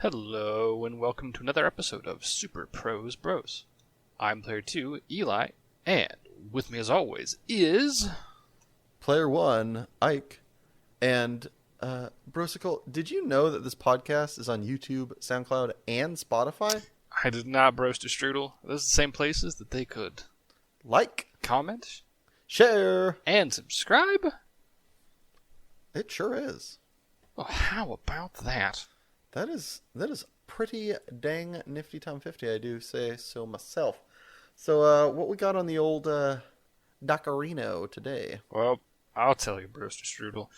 Hello, and welcome to another episode of Super Pros Bros. I'm Player 2, Eli, and with me as always is... Player 1, Ike, and Brosicle, did you know that this podcast is on YouTube, SoundCloud, and Spotify? I did not broast a strudel. Those are the same places that they could Like, comment, share, and subscribe. it sure is. Well, how about that? That is pretty dang nifty Tom 50, I do say so myself. So, what we got on the old Docarino today? Well, I'll tell you, broaster strudel.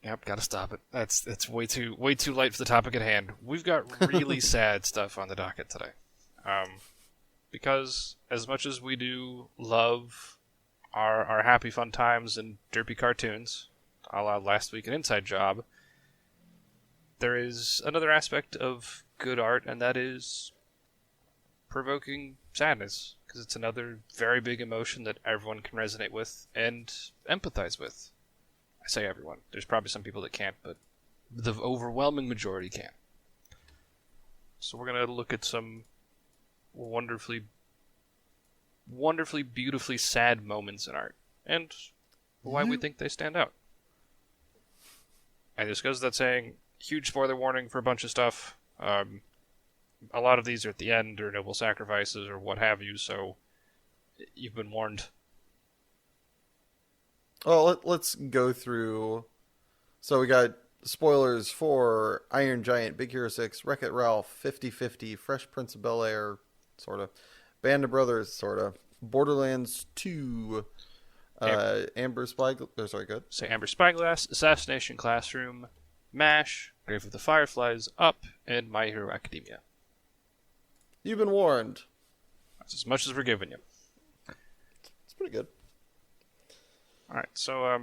Yep, gotta stop it. That's way too light for the topic at hand. We've got really sad stuff on the docket today. Because as much as we do love our happy fun times and derpy cartoons, a la Last Week an Inside Job, there is another aspect of good art, and that is provoking sadness, because it's another very big emotion that everyone can resonate with and empathize with. I say everyone. There's probably some people that can't, but the overwhelming majority can. So we're going to look at some wonderfully beautifully sad moments in art, and why we think they stand out. And this goes without saying, huge spoiler warning for a bunch of stuff. A lot of these are at the end, or noble sacrifices, or what have you, so you've been warned. Well, let's go through. So we got spoilers for Iron Giant, Big Hero 6, Wreck-It Ralph, 50-50, Fresh Prince of Bel-Air, sort of, Band of Brothers, sort of, Borderlands 2, Amber Spyglass, Amber Spyglass, Assassination Classroom, MASH, Grave of the Fireflies, Up, and My Hero Academia. You've been warned. That's as much as we're giving you. It's pretty good. Alright, so,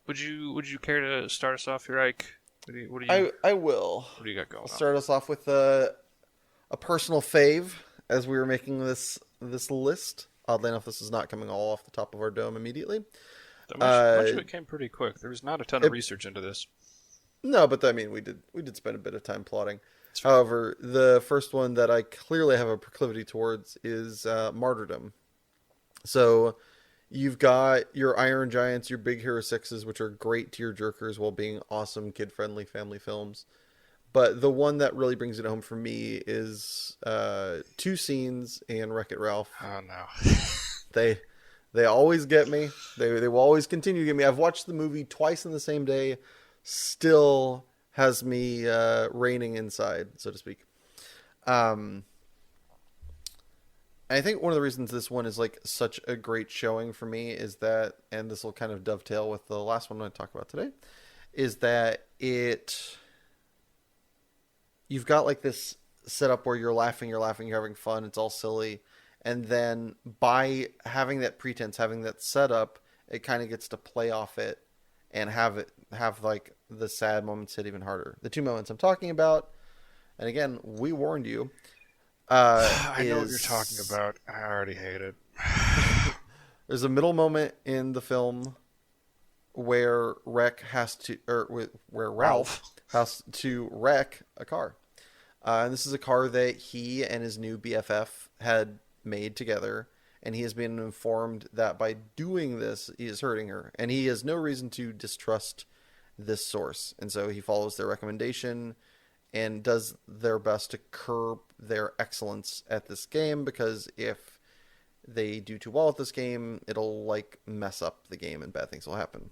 would you care to start us off here, Ike? I will. What do you got going I'll on? start us off with a personal fave as we were making this list. Oddly enough, this is not coming all off the top of our dome immediately. Much of it came pretty quick. There was not a ton of research into this. No, but I mean, we did spend a bit of time plotting. However, the first one that I clearly have a proclivity towards is Martyrdom. So you've got your Iron Giants, your Big Hero 6s, which are great tearjerkers while being awesome kid-friendly family films. But the one that really brings it home for me is two scenes in Wreck-It Ralph. Oh, no. They always get me. They will always continue to get me. I've watched the movie twice in the same day. Still has me raining inside, so to speak. I think one of the reasons this one is like such a great showing for me is that, and this will kind of dovetail with the last one I'm going to talk about today, is that you've got like this setup where you're laughing, you're having fun, it's all silly. And then by having that pretense, having that setup, it kind of gets to play off it and have like the sad moments hit even harder. The two moments I'm talking about, and again, we warned you. I know what you're talking about. I already hate it. There's a middle moment in the film where Ralph has to wreck a car. And this is a car that he and his new BFF had made together, and he has been informed that by doing this, he is hurting her. And he has no reason to distrust this source. And so he follows their recommendation and does their best to curb their excellence at this game, because if they do too well at this game, it'll like mess up the game and bad things will happen.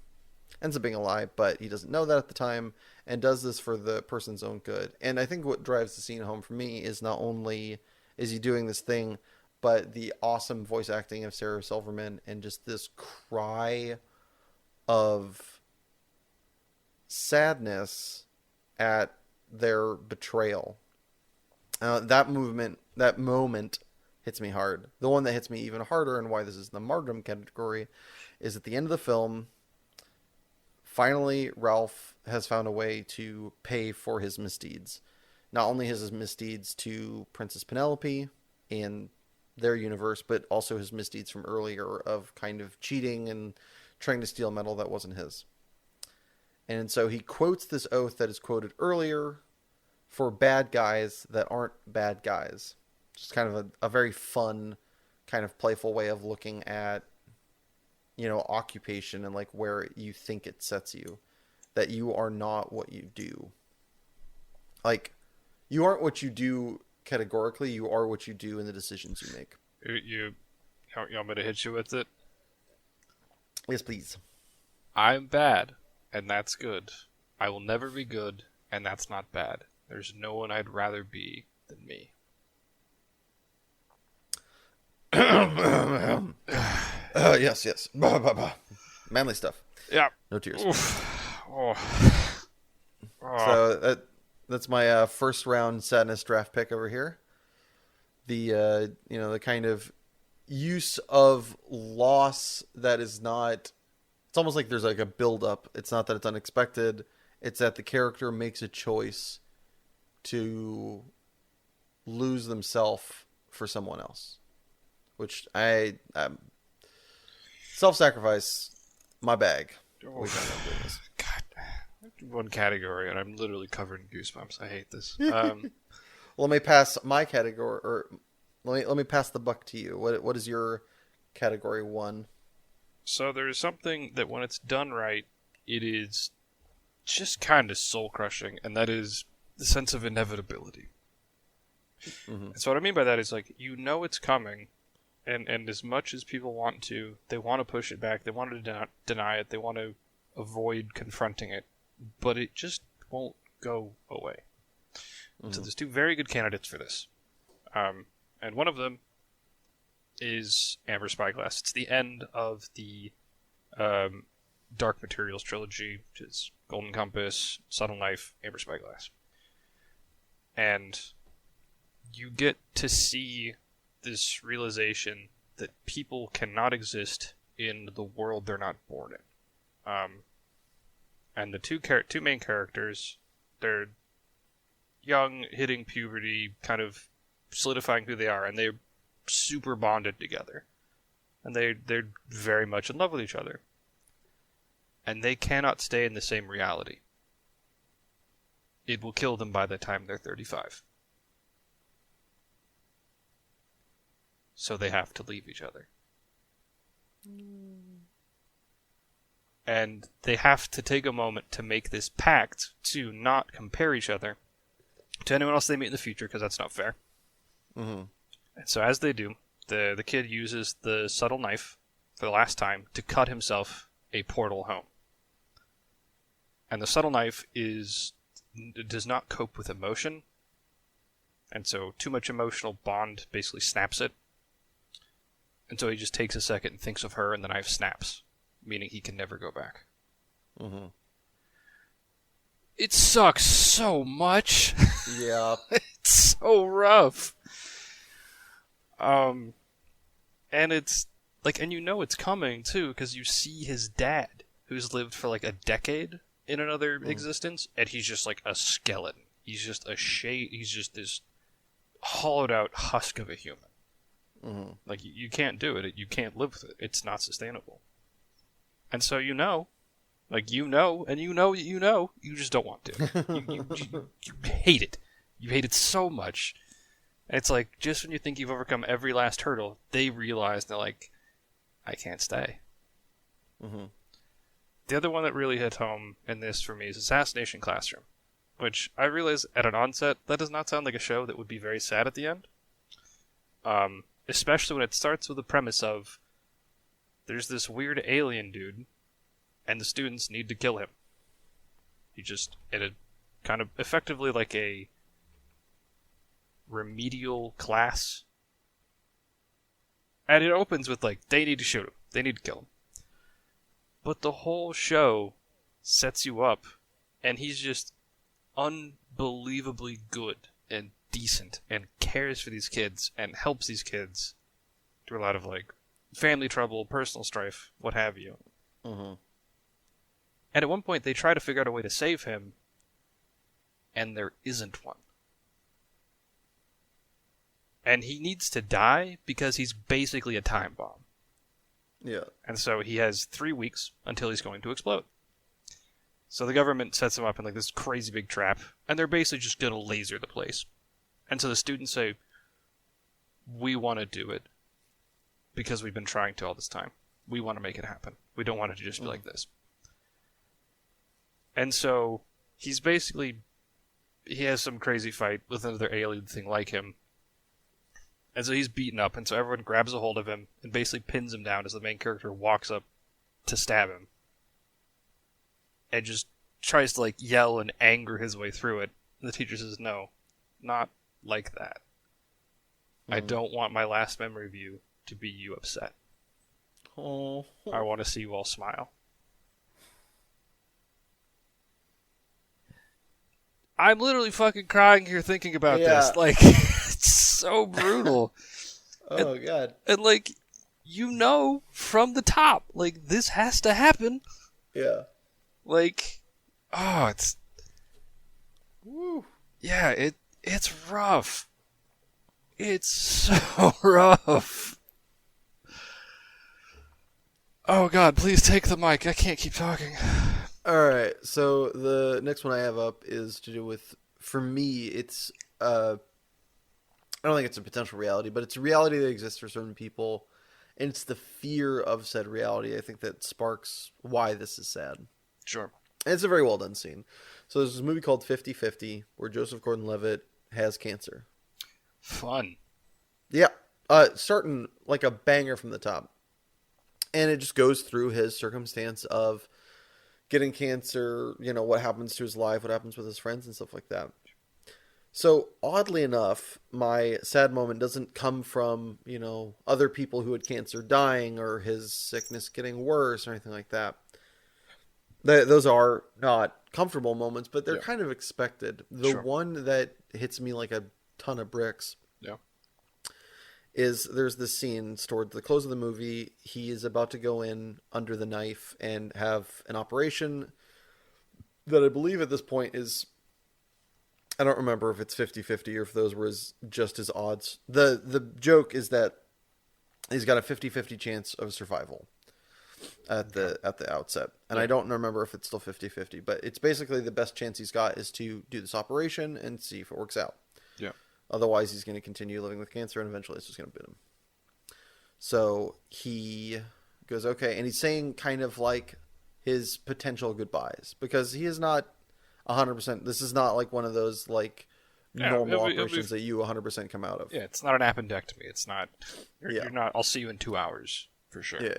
Ends up being a lie, but he doesn't know that at the time and does this for the person's own good. And I think what drives the scene home for me is not only is he doing this thing, but the awesome voice acting of Sarah Silverman and just this cry of sadness at their betrayal. That moment hits me hard. The one that hits me even harder, and why this is in the martyrdom category, is at the end of the film, finally Ralph has found a way to pay for his misdeeds. Not only his misdeeds to Princess Penelope in their universe, but also his misdeeds from earlier of kind of cheating and trying to steal metal that wasn't his. And so he quotes this oath that is quoted earlier for bad guys that aren't bad guys. Just kind of a very fun, kind of playful way of looking at, occupation and like where you think it sets you. That you are not what you do. Like, you aren't what you do categorically, you are what you do in the decisions you make. You want me to hit you with it? Yes, please. I'm bad, and that's good. I will never be good, and that's not bad. There's no one I'd rather be than me. Yes. Manly stuff. Yeah. No tears. Oh. So that's my first round sadness draft pick over here. The kind of use of loss that is not. It's almost like there's like a build up. It's not that it's unexpected. It's that the character makes a choice to lose themselves for someone else, which I self-sacrifice. My bag. God, one category, and I'm literally covered in goosebumps. I hate this. Let me pass my category, or let me pass the buck to you. What is your category 1? So there's something that when it's done right, it is just kind of soul-crushing, and that is the sense of inevitability. Mm-hmm. So what I mean by that is, like, it's coming, and as much as people want to, they want to push it back, they want to deny it, they want to avoid confronting it, but it just won't go away. Mm-hmm. So there's 2 very good candidates for this. And one of them is Amber Spyglass. It's the end of the Dark Materials trilogy, which is Golden Compass, Subtle Knife, Amber Spyglass. And you get to see this realization that people cannot exist in the world they're not born in. And the two main characters, they're young, hitting puberty, kind of solidifying who they are, and they're super bonded together. And they're very much in love with each other. And they cannot stay in the same reality. It will kill them by the time they're 35. So they have to leave each other. And they have to take a moment to make this pact to not compare each other to anyone else they meet in the future, because that's not fair. Mm-hmm. And so as they do, the kid uses the subtle knife for the last time to cut himself a portal home. And the subtle knife does not cope with emotion, and so too much emotional bond basically snaps it. And so he just takes a second and thinks of her, and the knife snaps, meaning he can never go back. Mm-hmm. It sucks so much. Yeah. It's so rough. And it's like, and it's coming too, because you see his dad, who's lived for like a decade in another existence, and he's just like a skeleton. He's just he's just this hollowed out husk of a human. Mm-hmm. Like, you can't do it. You can't live with it. It's not sustainable. And so you just don't want to. You hate it. You hate it so much. And it's like, just when you think you've overcome every last hurdle, they realize they're like, I can't stay. Mm-hmm. The other one that really hit home in this for me is Assassination Classroom, which I realize at an onset, that does not sound like a show that would be very sad at the end. Especially when it starts with the premise of, there's this weird alien dude, and the students need to kill him. He just, in a kind of effectively like a remedial class. And it opens with like, they need to shoot him. They need to kill him. But the whole show sets you up, and he's just unbelievably good and decent and cares for these kids and helps these kids through a lot of like family trouble, personal strife, what have you. Mm-hmm. And at one point they try to figure out a way to save him, and there isn't one. And he needs to die because he's basically a time bomb. Yeah. And so he has 3 weeks until he's going to explode. So the government sets them up in like this crazy big trap, and they're basically just going to laser the place. And so the students say, we want to do it because we've been trying to all this time. We want to make it happen. We don't want it to just be like this. And so he has some crazy fight with another alien thing like him. And so he's beaten up, and so everyone grabs a hold of him and basically pins him down as the main character walks up to stab him. And just tries to like yell and anger his way through it. And the teacher says, no, not like that. I don't want my last memory of you to be you upset. Oh. I want to see you all smile. I'm literally fucking crying here thinking about this. Like, it's so brutal. God. And like, from the top, like, this has to happen. Yeah. Like, it's... Woo. Yeah, it's rough. It's so rough. Oh god, please take the mic. I can't keep talking. Alright, so the next one I have up is to do with, for me, it's, I don't think it's a potential reality, but it's a reality that exists for certain people, and it's the fear of said reality, I think, that sparks why this is sad. Sure. And it's a very well done scene. So there's this movie called 50-50, where Joseph Gordon-Levitt has cancer. Fun. Yeah. Starting like a banger from the top. And it just goes through his circumstance of getting cancer, what happens to his life, what happens with his friends and stuff like that. So oddly enough, my sad moment doesn't come from, other people who had cancer dying or his sickness getting worse or anything like that. Those are not comfortable moments, but they're kind of expected. The one that hits me like a ton of bricks is there's this scene toward the close of the movie. He is about to go in under the knife and have an operation that I believe at this point is, I don't remember if it's 50-50 or if those were just his odds. The joke is that he's got a 50-50 chance of survival at the outset. And I don't remember if it's still 50-50, but it's basically the best chance he's got is to do this operation and see if it works out. Yeah. Otherwise, he's going to continue living with cancer, and eventually it's just going to bit him. So he goes, okay, and he's saying kind of like his potential goodbyes, because he is not 100%. This is not like one of those like normal operations that you 100% come out of. Yeah, it's not an appendectomy. It's not. You're not. I'll see you in 2 hours for sure. Yeah.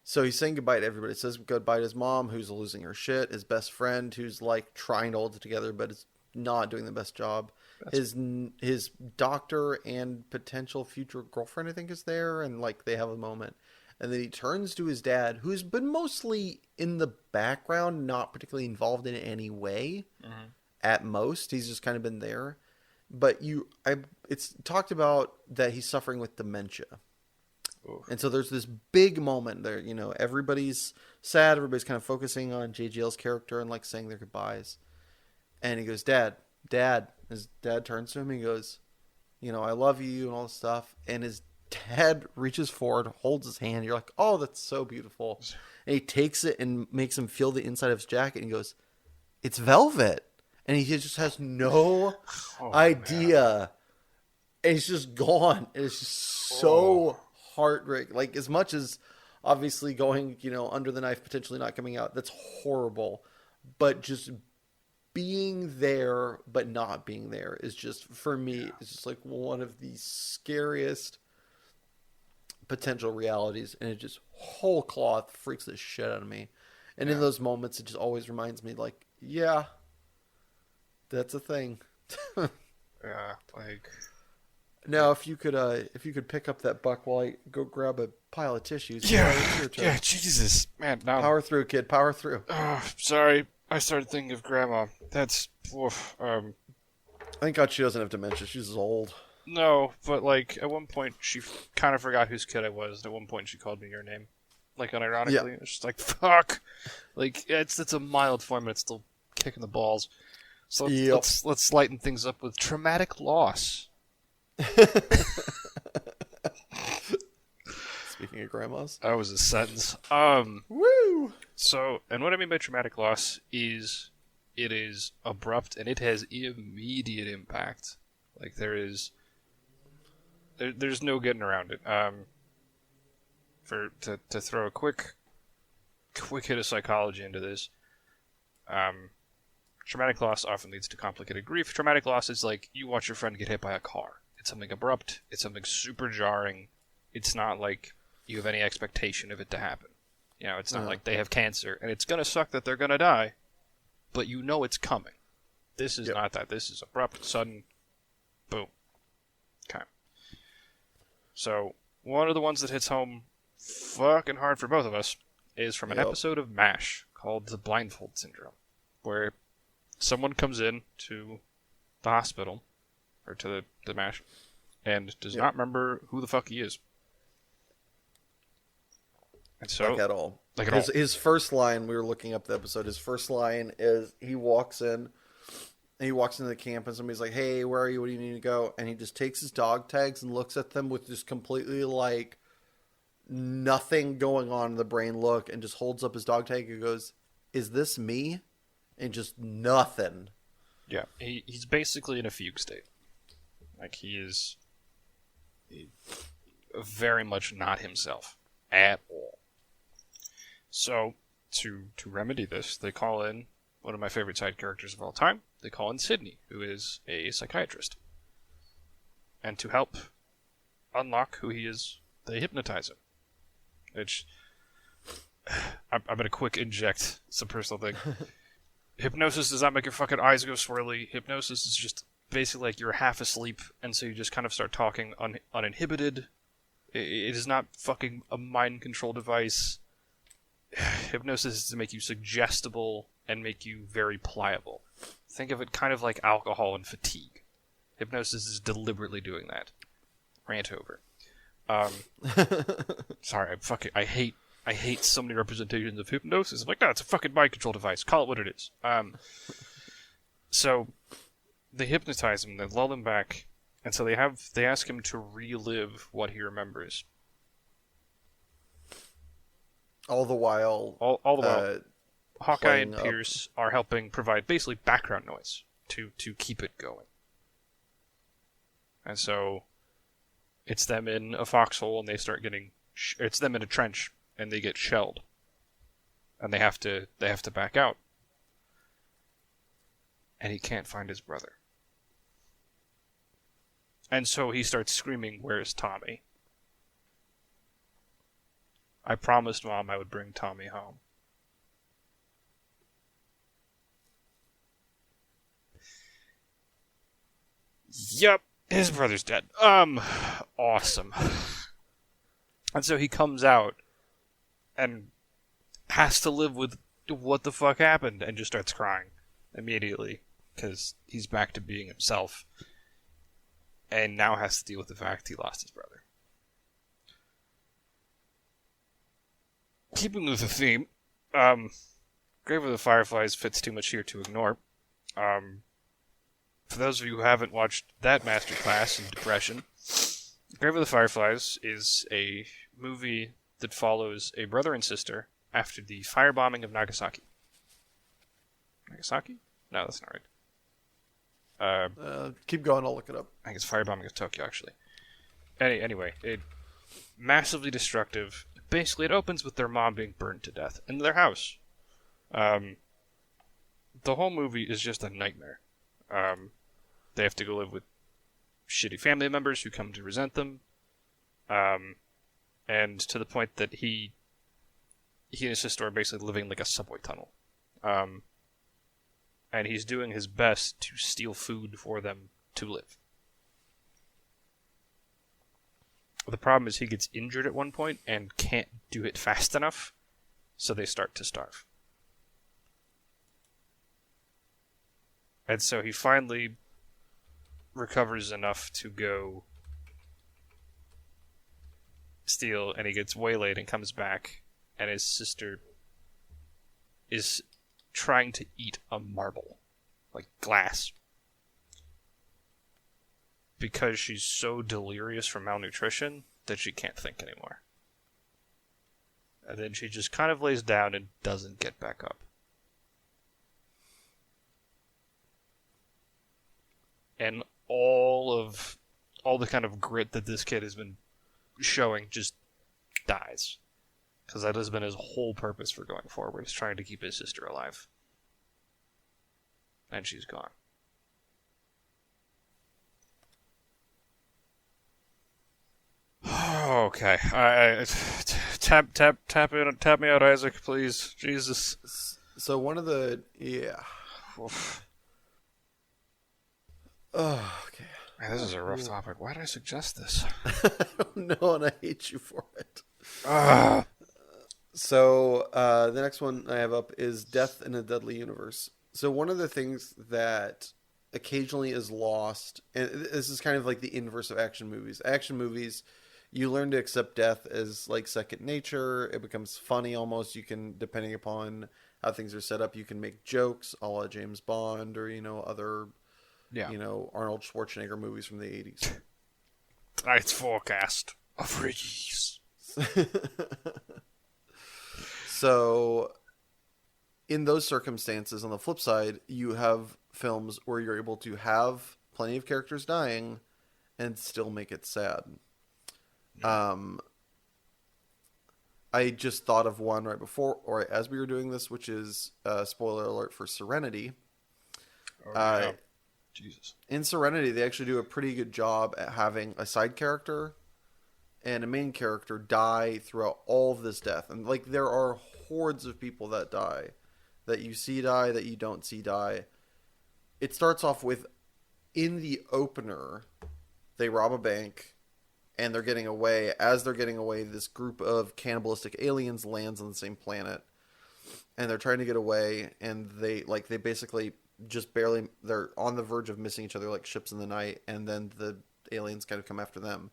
So he's saying goodbye to everybody. He says goodbye to his mom, who's losing her shit. His best friend, who's like trying to hold it together, but is not doing the best job. His doctor and potential future girlfriend, I think, is there, and like they have a moment. And then he turns to his dad, who's been mostly in the background, not particularly involved in any way. Mm-hmm. At most, he's just kind of been there. But it's talked about that he's suffering with dementia. Oof. And so there's this big moment there, everybody's sad, everybody's kind of focusing on JGL's character and like saying their goodbyes. And he goes, Dad. His dad turns to him and he goes, I love you and all this stuff. And his dad reaches forward, holds his hand. You're like, oh, that's so beautiful. And he takes it and makes him feel the inside of his jacket. And he goes, it's velvet. And he just has no idea. Man. And he's just gone. And it's just so heartbreaking. Like, as much as obviously going, under the knife, potentially not coming out, that's horrible. But just being there but not being there is just, for me, it's just like one of the scariest potential realities, and it just whole cloth freaks the shit out of me. And in those moments, it just always reminds me, like, yeah, that's a thing. Now, if you could pick up that buck while I go grab a pile of tissues. Yeah, Jesus, man, now power through, kid, power through. Sorry. I started thinking of Grandma. That's... Thank God she doesn't have dementia. She's old. No, but, like, at one point, she kind of forgot whose kid I was, and at one point she called me your name. Like, unironically. Yeah. It's just like, fuck! Like, it's a mild form, but it's still kicking the balls. So let's lighten things up with traumatic loss. Speaking looking at grandmas. That was a sentence. Woo! So, and what I mean by traumatic loss is it is abrupt and it has immediate impact. Like there's no getting around it. To throw a quick hit of psychology into this. Traumatic loss often leads to complicated grief. Traumatic loss is like you watch your friend get hit by a car. It's something abrupt. It's something super jarring. It's not like you have any expectation of it to happen. You know, it's not like they have cancer and it's gonna suck that they're gonna die, but you know it's coming. This is not that. This is abrupt, sudden, boom. Okay. So, one of the ones that hits home fucking hard for both of us is from an episode of MASH called the Blindfold Syndrome, where someone comes in to the hospital, or to the MASH, and does not remember who the fuck he is. And so, like at all. Like at all. His first line, we were looking up the episode, his first line is he walks into the camp and somebody's like, hey, where are you? What do you need to go? And he just takes his dog tags and looks at them with just completely like nothing going on in the brain look and just holds up his dog tag and goes, is this me? And just nothing. Yeah, he's basically in a fugue state. Like he is very much not himself at all. So, to remedy this, they call in one of my favorite side characters of all time. They call in Sydney, who is a psychiatrist. And to help unlock who he is, they hypnotize him. Which, I'm going to quick inject some personal thing. Hypnosis does not make your fucking eyes go swirly. Hypnosis is just basically like you're half asleep, and so you just kind of start talking uninhibited. It is not fucking a mind control device. Hypnosis is to make you suggestible and make you very pliable. Think of it kind of like alcohol and fatigue. Hypnosis is deliberately doing that. Rant over. Sorry, I hate so many representations of hypnosis. I'm like, no, it's a fucking mind control device. Call it what it is. So they hypnotize him, they lull him back, and so they ask him to relive what he remembers. All the while, Hawkeye and Pierce are helping provide basically background noise to keep it going. And so it's them in a foxhole, and they start getting. It's them in a trench, and they get shelled, and they have to back out. And he can't find his brother, and so he starts screaming, "Where's Tommy? I promised Mom I would bring Tommy home." Yep, his brother's dead. Awesome. And so he comes out and has to live with what the fuck happened and just starts crying immediately because he's back to being himself and now has to deal with the fact he lost his brother. Keeping with the theme, Grave of the Fireflies fits too much here to ignore. For those of you who haven't watched that masterclass in depression, Grave of the Fireflies is a movie that follows a brother and sister after the firebombing of Nagasaki. Nagasaki? No, that's not right. Keep going, I'll look it up. I think it's firebombing of Tokyo, actually. Anyway, it massively destructive. Basically, it opens with their mom being burned to death in their house. The whole movie is just a nightmare. They have to go live with shitty family members who come to resent them. And to the point that he and his sister are basically living like a subway tunnel. And he's doing his best to steal food for them to live. The problem is he gets injured at one point and can't do it fast enough, so they start to starve. And so he finally recovers enough to go steal, and he gets waylaid and comes back, and his sister is trying to eat a marble, like glass, because she's so delirious from malnutrition that she can't think anymore. And then she just kind of lays down and doesn't get back up. And all the kind of grit that this kid has been showing just dies. Because that has been his whole purpose for going forward, is trying to keep his sister alive. And she's gone. Okay. Tap me out, Isaac, please. Jesus. So one of the Oof. Oh, okay. Man, this is a rough topic. Why did I suggest this? I don't know, and I hate you for it. Ah. So the next one I have up is Death in a Deadly Universe. So one of the things that occasionally is lost, and this is kind of like the inverse of action movies. Action movies, you learn to accept death as like second nature. It becomes funny almost. You can, depending upon how things are set up, you can make jokes a la James Bond or, other, Arnold Schwarzenegger movies from the 80s. Tonight's forecast of freakies. So, in those circumstances, on the flip side, you have films where you're able to have plenty of characters dying and still make it sad. I just thought of one right before, or as we were doing this, which is spoiler alert for Serenity. Jesus. In Serenity, they actually do a pretty good job at having a side character and a main character die throughout all of this death. And like there are hordes of people that die, that you see die, that you don't see die. It starts off with, in the opener, they rob a bank and they're getting away. As they're getting away, this group of cannibalistic aliens lands on the same planet, and they're trying to get away, and they basically just barely, they're on the verge of missing each other like ships in the night, and then the aliens kind of come after them.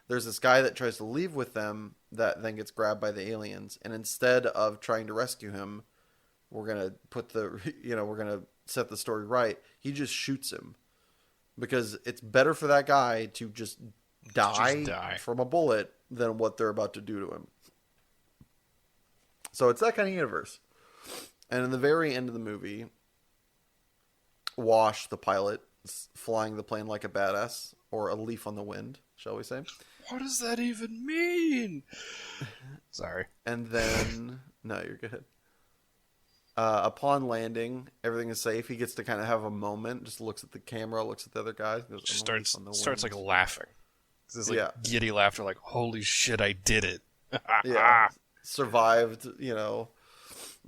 There's this guy that tries to leave with them that then gets grabbed by the aliens, and instead of trying to rescue him, we're gonna set the story right. He just shoots him because it's better for that guy to just die from a bullet than what they're about to do to him. So it's that kind of universe. And in the very end of the movie, Wash, the pilot, is flying the plane like a badass, or a leaf on the wind, shall we say. What does that even mean? Sorry. And then, no, you're good. Upon landing, everything is safe. He gets to kind of have a moment, just looks at the camera, looks at the other guy. Goes, starts like laughing. This is like giddy laughter, like, holy shit, I did it. Yeah. Survived,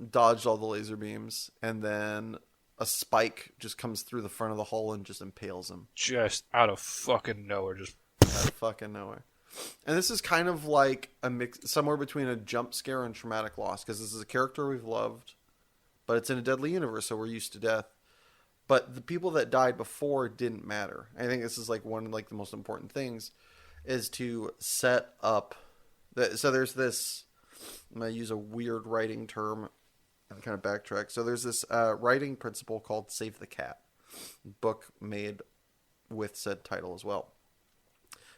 dodged all the laser beams, and then a spike just comes through the front of the hull and just impales him. Just out of fucking nowhere. Out of fucking nowhere. And this is kind of like a mix, somewhere between a jump scare and traumatic loss, because this is a character we've loved, but it's in a deadly universe, so we're used to death. But the people that died before didn't matter. I think this is like one of like the most important things, is to set up. So there's this, I'm going to use a weird writing term and kind of backtrack. So there's this writing principle called Save the Cat, book made with said title as well,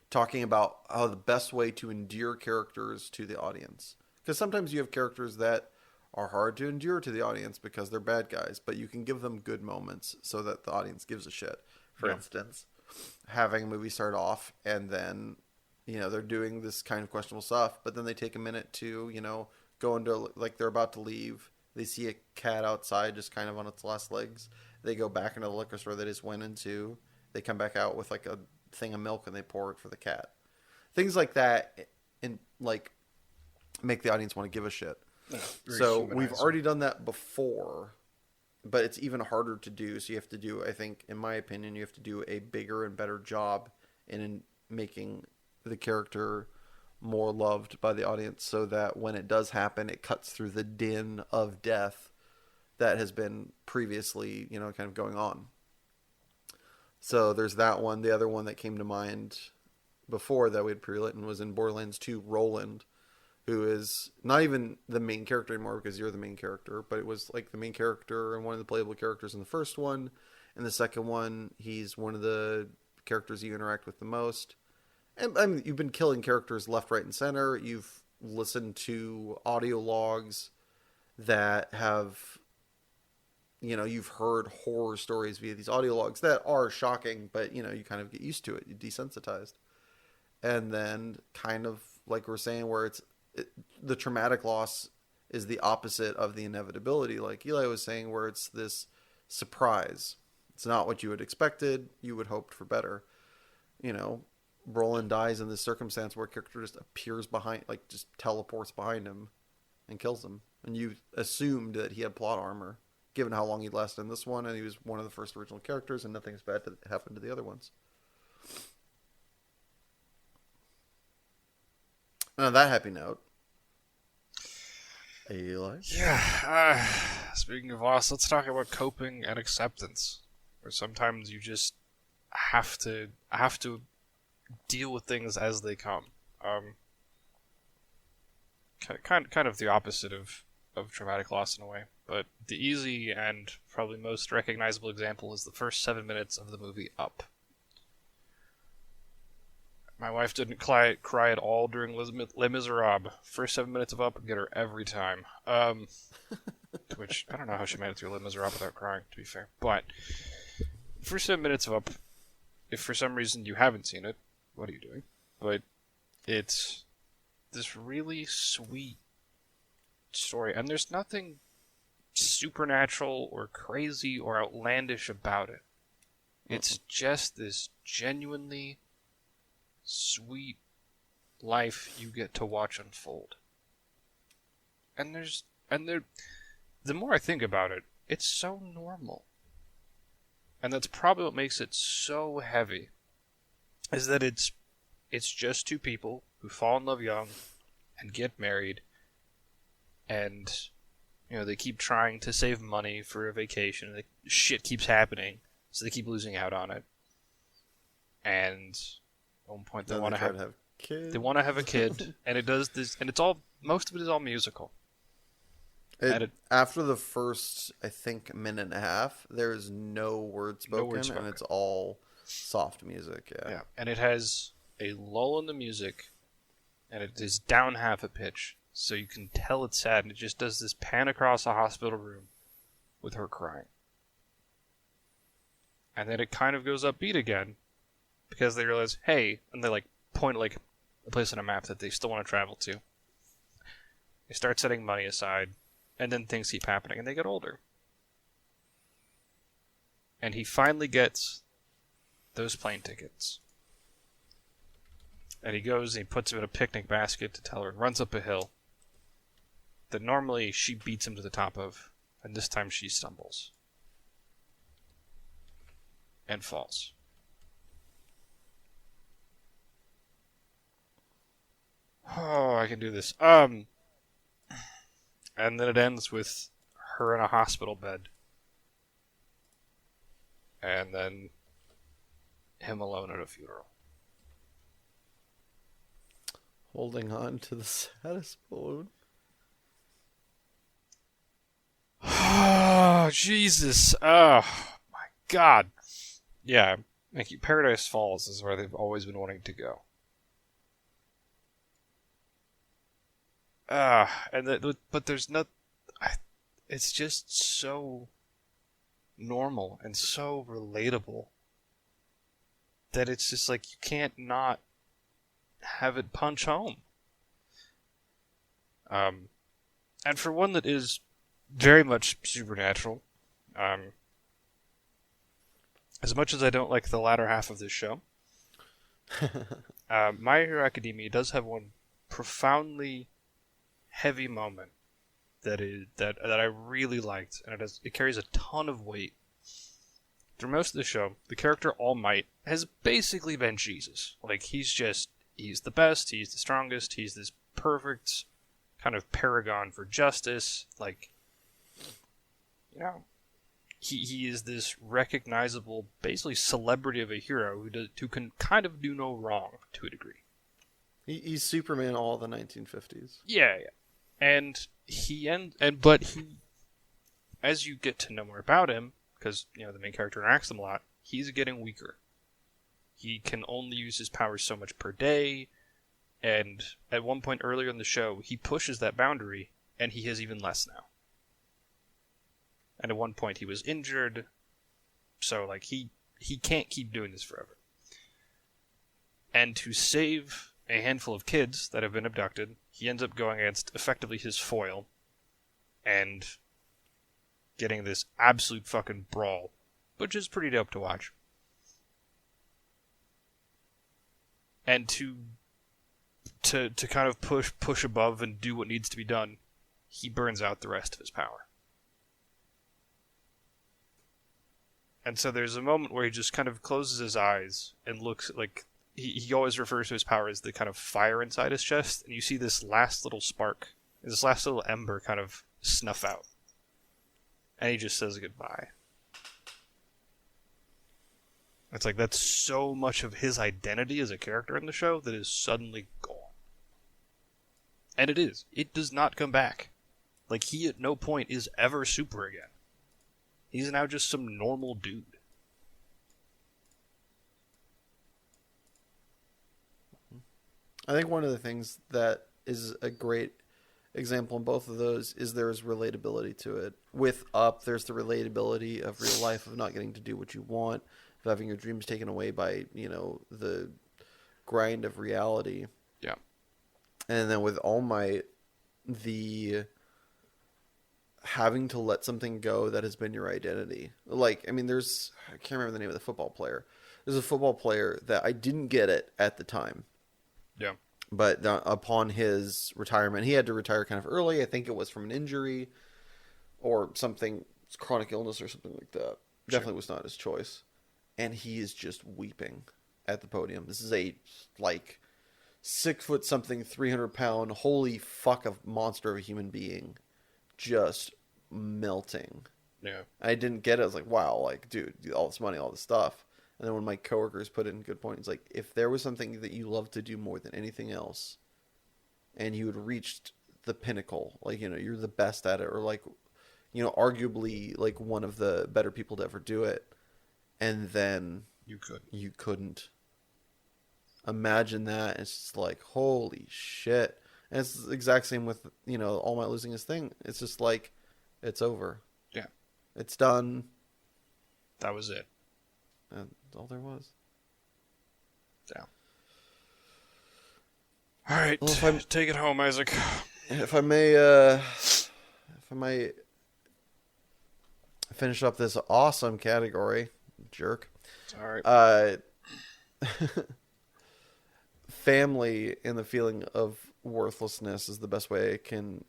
talking about how the best way to endear characters to the audience. Because sometimes you have characters that are hard to endure to the audience because they're bad guys, but you can give them good moments so that the audience gives a shit. For instance, having a movie start off and then, they're doing this kind of questionable stuff, but then they take a minute to, go into, like, they're about to leave. They see a cat outside just kind of on its last legs. They go back into the liquor store they just went into. They come back out with, like, a thing of milk and they pour it for the cat. Things like that, and, like, make the audience want to give a shit. So we've already done that before, but it's even harder to do. So you have to do, I think, in my opinion, you have to do a bigger and better job in making the character more loved by the audience, so that when it does happen, it cuts through the din of death that has been previously, kind of going on. So there's that one. The other one that came to mind before that we had pre-written was in Borderlands 2, Roland, who is not even the main character anymore because you're the main character, but it was like the main character and one of the playable characters in the first one. In the second one, he's one of the characters you interact with the most. And I mean, you've been killing characters left, right, and center. You've listened to audio logs that have, you've heard horror stories via these audio logs that are shocking, but, you kind of get used to it. You're desensitized. And then kind of like we're saying, where the traumatic loss is the opposite of the inevitability. Like Eli was saying, where it's this surprise. It's not what you had expected. You would hoped for better. Brolin dies in this circumstance where a character just appears behind, like just teleports behind him and kills him. And you assumed that he had plot armor, given how long he lasted in this one, and he was one of the first original characters, and nothing's bad happened to the other ones. And on that happy note, Eli? Yeah, speaking of loss, let's talk about coping and acceptance. Where sometimes you just have to deal with things as they come. Kind of the opposite of traumatic loss in a way. But the easy and probably most recognizable example is the first 7 minutes of the movie Up. My wife didn't cry at all during Les Miserables. First 7 minutes of Up would get her every time. Which, I don't know how she made it through Les Miserables without crying, to be fair. But, first 7 minutes of Up, if for some reason you haven't seen it, what are you doing? But it's this really sweet story, and there's nothing supernatural or crazy or outlandish about it. It's just this genuinely sweet life you get to watch unfold. And the more I think about it, it's so normal. And that's probably what makes it so heavy, is that it's just two people who fall in love young and get married, and they keep trying to save money for a vacation, and shit keeps happening, so they keep losing out on it. And at one point they want to have kids. They want to have a kid, and it does this, and most of it is all musical. After the first, I think, minute and a half, there is no word spoken, and it's all soft music. Yeah, and it has a lull in the music, and it is down half a pitch, so you can tell it's sad, and it just does this pan across a hospital room with her crying. And then it kind of goes upbeat again, because they realize, hey, and they point a place on a map that they still want to travel to. They start setting money aside, and then things keep happening, and they get older. And he finally gets those plane tickets. And he goes and he puts them in a picnic basket to tell her, and runs up a hill that normally she beats him to the top of, and this time she stumbles. And falls. Oh, I can do this. And then it ends with her in a hospital bed. And then him alone at a funeral. Holding on to the saddest balloon. Oh, Jesus. Oh, my God. Yeah, Paradise Falls is where they've always been wanting to go. But there's not. It's just so normal and so relatable that it's just like you can't not have it punch home. And for one that is very much supernatural, as much as I don't like the latter half of this show, My Hero Academia does have one profoundly heavy moment that I really liked, and it carries a ton of weight. Through most of the show, the character All Might has basically been Jesus. He's the best, he's the strongest, he's this perfect kind of paragon for justice. He is this recognizable, basically celebrity of a hero who can kind of do no wrong to a degree. He's Superman all the 1950s. Yeah. And but as you get to know more about him, because the main character interacts with him a lot, he's getting weaker. He can only use his powers so much per day. And at one point earlier in the show, he pushes that boundary, and he has even less now. And at one point he was injured, so like he can't keep doing this forever. And to save a handful of kids that have been abducted, he ends up going against effectively his foil and getting this absolute fucking brawl, which is pretty dope to watch. And to kind of push above and do what needs to be done, he burns out the rest of his power. And so there's a moment where he just kind of closes his eyes and looks like he always refers to his power as the kind of fire inside his chest, and you see this last little spark, this last little ember kind of snuff out. And he just says goodbye. It's like that's so much of his identity as a character in the show that is suddenly gone. And it is. It does not come back. Like, he at no point is ever super again. He's now just some normal dude. I think one of the things that is a great example in both of those is there's relatability to it. With Up, there's the relatability of real life, of not getting to do what you want, of having your dreams taken away by, the grind of reality. Yeah. And then with All Might, the having to let something go that has been your identity. Like, I can't remember the name of the football player. There's a football player that I didn't get it at the time. Yeah. But upon his retirement, he had to retire kind of early. I think it was from an injury or something, chronic illness or something like that. Sure. Definitely was not his choice. And he is just weeping at the podium. This is a, 6 foot something, 300-pound, holy fuck of monster of a human being. Just melting. Yeah. I didn't get it. I was like, wow, dude, all this money, all this stuff. And then when my coworkers put in a good point, it's like, if there was something that you love to do more than anything else, and you had reached the pinnacle, you're the best at it, or arguably one of the better people to ever do it, and then you couldn't. Imagine that. It's just like, holy shit. And it's the exact same with, All Might losing his thing. It's just like, it's over. Yeah. It's done. That was it. That's all there was. Yeah. All right. Well, take it home, Isaac. If I may finish up this awesome category, jerk. All right. Family and the feeling of worthlessness is the best way I can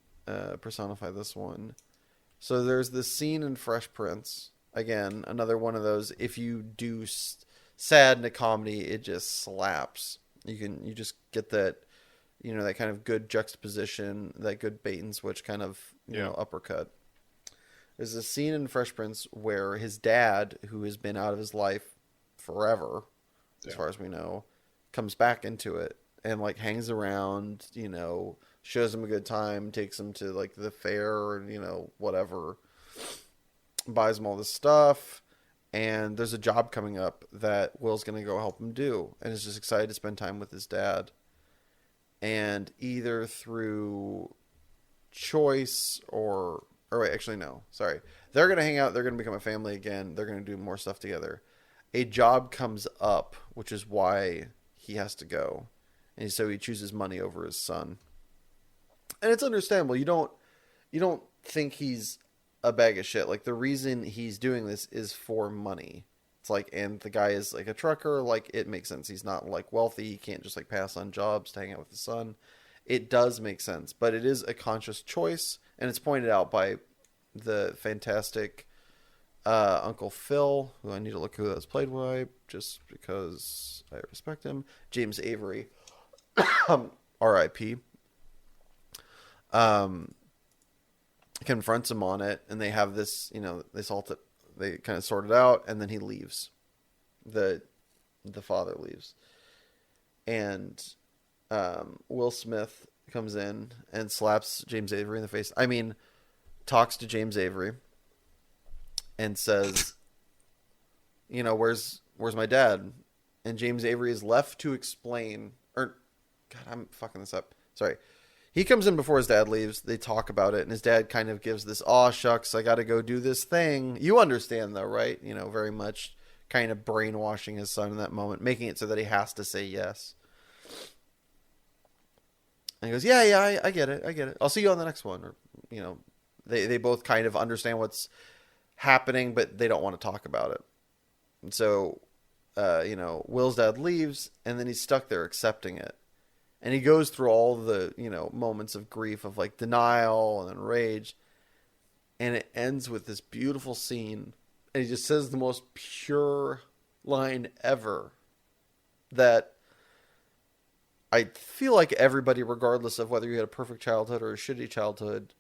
personify this one. So there's this scene in Fresh Prince. Again, another one of those, if you do sad in a comedy, it just slaps. You just get that, that kind of good juxtaposition, that good bait and switch kind of, uppercut. There's a scene in Fresh Prince where his dad, who has been out of his life forever, as far as we know, comes back into it and hangs around, shows him a good time, takes him to the fair, whatever, buys him all this stuff, and there's a job coming up that Will's going to go help him do, and is just excited to spend time with his dad. And either through choice they're going to hang out, they're going to become a family again, they're going to do more stuff together. A job comes up, which is why he has to go, and so he chooses money over his son. And it's understandable. You don't think he's a bag of shit. The reason he's doing this is for money. It's and the guy is a trucker. It makes sense. He's not wealthy. He can't just pass on jobs to hang out with his son. It does make sense, but it is a conscious choice, and it's pointed out by the fantastic Uncle Phil, who I need to look who that's played by, just because I respect him. James Avery, R.I.P. Confronts him on it, and they have this, they kind of sort it out, and then he leaves. The father leaves, and Will Smith comes in and slaps James Avery in the face. Talks to James Avery and says, where's my dad? And James Avery is left to explain, or God, I'm fucking this up. Sorry. He comes in before his dad leaves. They talk about it, and his dad kind of gives this, "Aw, shucks, I got to go do this thing." You understand, though, right? You know, very much kind of brainwashing his son in that moment, making it so that he has to say yes. And he goes, "Yeah, I get it. I get it. I'll see you on the next one." Or, you know, they both kind of understand what's happening, but they don't want to talk about it. And so, you know, Will's dad leaves, and then he's stuck there accepting it. And he goes through all the, you know, moments of grief of like denial and then rage. And it ends with this beautiful scene. And he just says the most pure line ever that I feel like everybody, regardless of whether you had a perfect childhood or a shitty childhood,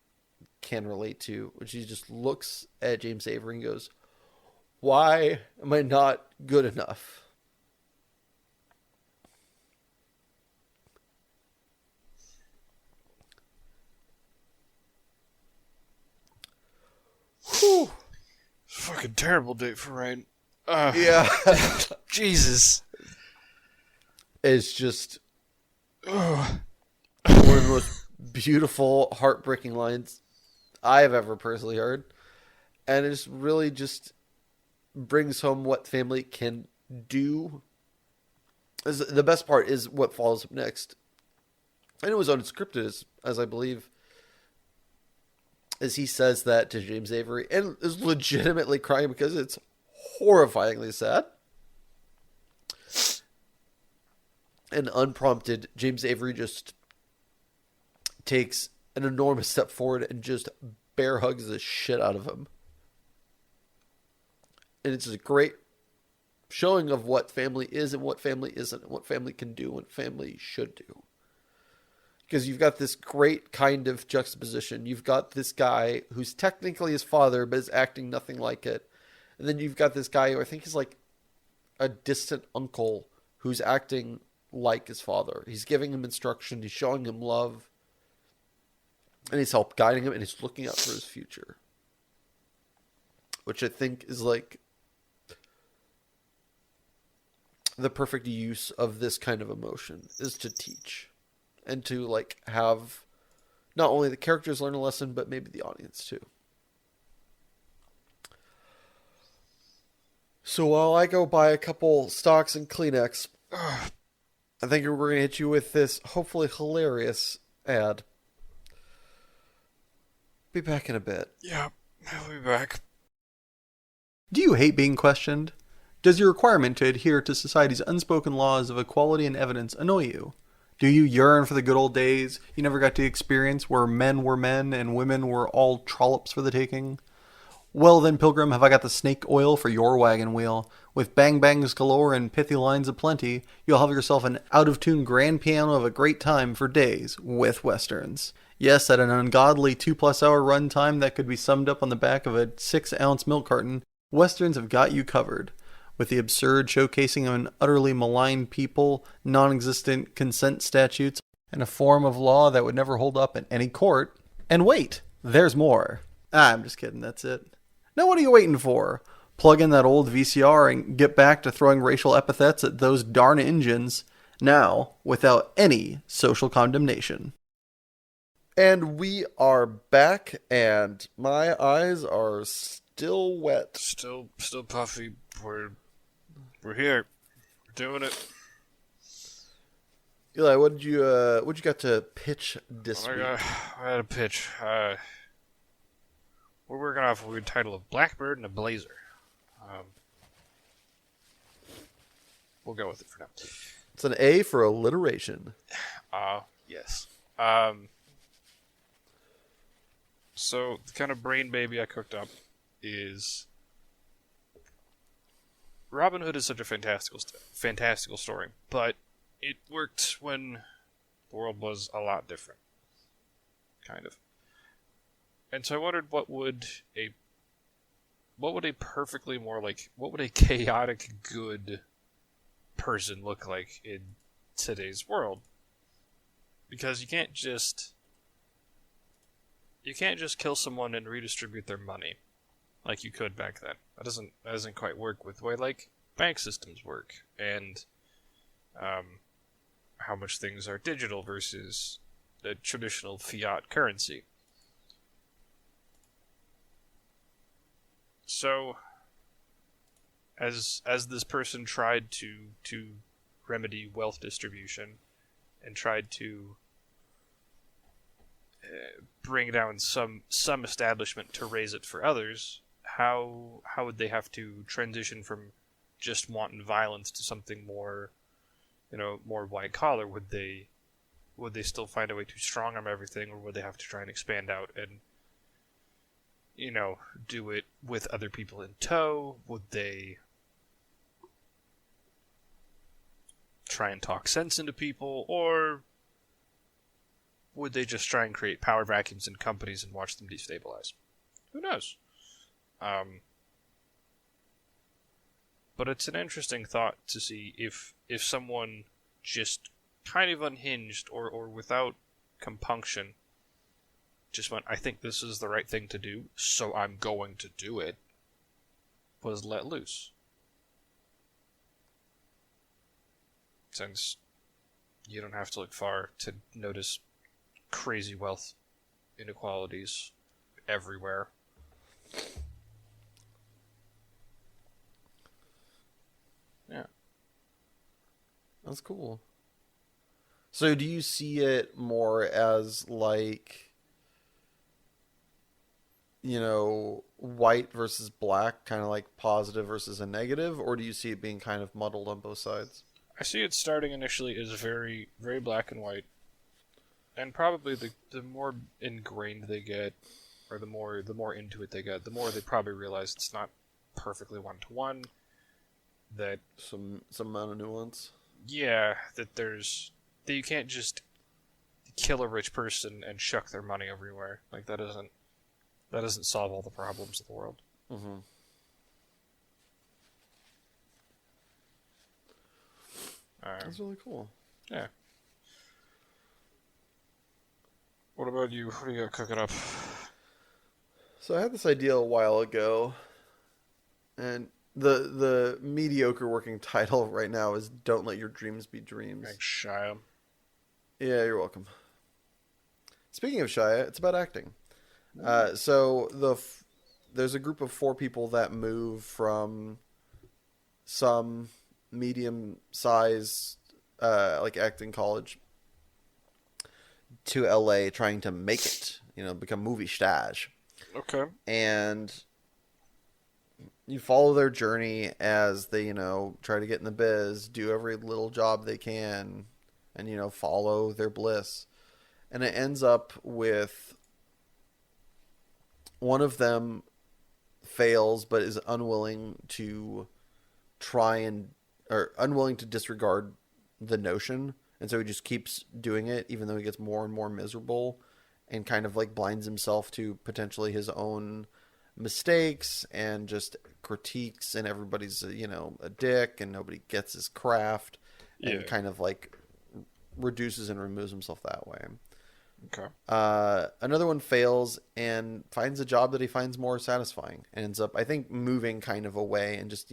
can relate to. Which he just looks at James Avery and goes, "Why am I not good enough?" Whew. Fucking terrible date for Ryan. Yeah. Jesus. It's just Ugh. one of the most beautiful, heartbreaking lines I have ever personally heard. And it just really just brings home what family can do. The best part is what follows up next. And it was unscripted, as I believe, as he says that to James Avery and is legitimately crying because it's horrifyingly sad. And unprompted, James Avery just takes an enormous step forward and just bear hugs the shit out of him. And it's a great showing of what family is and what family isn't, and what family can do and what family should do. Because you've got this great kind of juxtaposition. You've got this guy who's technically his father, but is acting nothing like it. And then you've got this guy who I think is like a distant uncle who's acting like his father. He's giving him instruction. He's showing him love. And he's helped guiding him. And he's looking out for his future. Which I think is like the perfect use of this kind of emotion, is to teach. And to like have not only the characters learn a lesson, but maybe the audience too. So while I go buy a couple stocks and Kleenex, I think we're going to hit you with this hopefully hilarious ad. Be back in a bit. Yeah, I'll be back. Do you hate being questioned? Does your requirement to adhere to society's unspoken laws of equality and evidence annoy you? Do you yearn for the good old days you never got to experience where men were men and women were all trollops for the taking? Well then, Pilgrim, have I got the snake oil for your wagon wheel. With bang bangs galore and pithy lines aplenty, you'll have yourself an out-of-tune grand piano of a great time for days with Westerns. Yes, at an ungodly 2+ hour run time that could be summed up on the back of a 6-ounce milk carton, Westerns have got you covered. With the absurd showcasing of an utterly maligned people, non-existent consent statutes, and a form of law that would never hold up in any court. And wait, there's more. I'm just kidding, that's it. Now what are you waiting for? Plug in that old VCR and get back to throwing racial epithets at those darn Injuns, now without any social condemnation. And we are back, and my eyes are still wet. Still puffy. We're here. We're doing it. Eli, what'd you got to pitch this week? I had a pitch. We're working off a weird title of Blackbird and a Blazer. We'll go with it for now. It's an A for alliteration. Yes. So the kind of brain baby I cooked up is Robin Hood is such a fantastical story, but it worked when the world was a lot different, kind of. And so I wondered what would a chaotic good person look like in today's world? Because you can't just kill someone and redistribute their money like you could back then. That doesn't quite work with the way like bank systems work and how much things are digital versus the traditional fiat currency. So, as this person tried to remedy wealth distribution and tried to bring down some establishment to raise it for others, how would they have to transition from just wanton violence to something more, more white collar? Would they still find a way to strong arm everything, or would they have to try and expand out and do it with other people in tow? Would they try and talk sense into people, or would they just try and create power vacuums in companies and watch them destabilize? Who knows? But it's an interesting thought to see if someone just kind of unhinged or without compunction just went, I think this is the right thing to do, so I'm going to do it, was let loose. Since you don't have to look far to notice crazy wealth inequalities everywhere. Yeah. That's cool. So do you see it more as like, white versus black, kind of like positive versus a negative, or do you see it being kind of muddled on both sides? I see it starting initially as very, very black and white. And probably the more ingrained they get, or the more into it they get, the more they probably realize it's not perfectly one-to-one. That some amount of nuance. Yeah, that you can't just kill a rich person and shuck their money everywhere. Like that doesn't solve all the problems of the world. Mm-hmm. That's really cool. Yeah. What about you? What do you got cooking up? So I had this idea a while ago, and the mediocre working title right now is "Don't Let Your Dreams Be Dreams." Thanks, Shia. Yeah, you're welcome. Speaking of Shia, it's about acting. There's a group of 4 people that move from some medium-sized acting college to LA, trying to make it, become movie stars. Okay. And you follow their journey as they, try to get in the biz, do every little job they can, and, follow their bliss. And it ends up with one of them fails, but is unwilling to disregard the notion. And so he just keeps doing it, even though he gets more and more miserable, and kind of blinds himself to potentially his own mistakes and just critiques, and everybody's a dick and nobody gets his craft, and kind of reduces and removes himself that way. Okay. Another one fails and finds a job that he finds more satisfying, and ends up, I think, moving kind of away and just,